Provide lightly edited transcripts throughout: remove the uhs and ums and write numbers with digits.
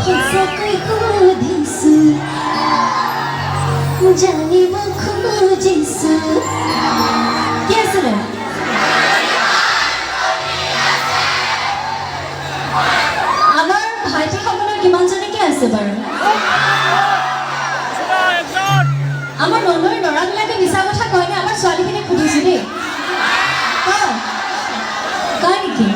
সঁচাকৈ সুধিছো জানিব খুজিছো কি আছিলে আমাৰ ভাইটিসকলৰ কিমানজনী কি আছে বাৰু আমাৰ ননৈৰ ল'ৰাবিলাকে মিছা কথা কয়নে আমাৰ ছোৱালীখিনিক সুধিছো দেই কয় নেকি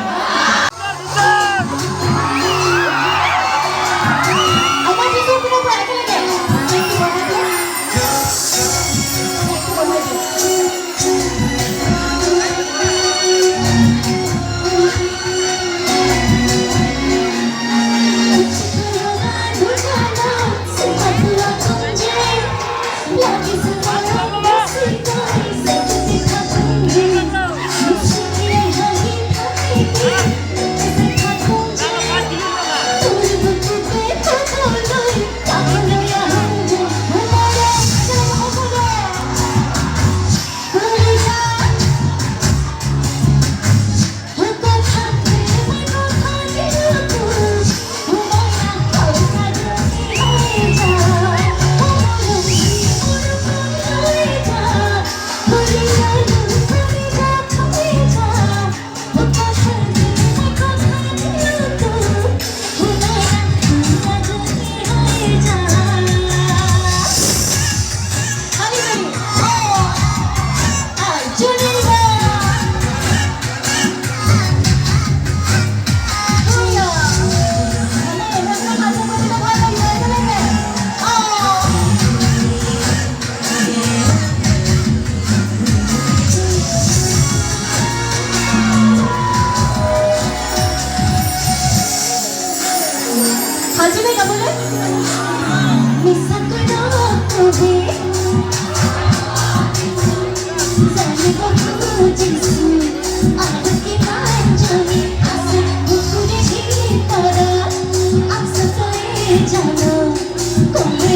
Hajime kabule misakoi no tobe zanibo kujisu aruki manjoni ase bukure hitara aksa toe jano kome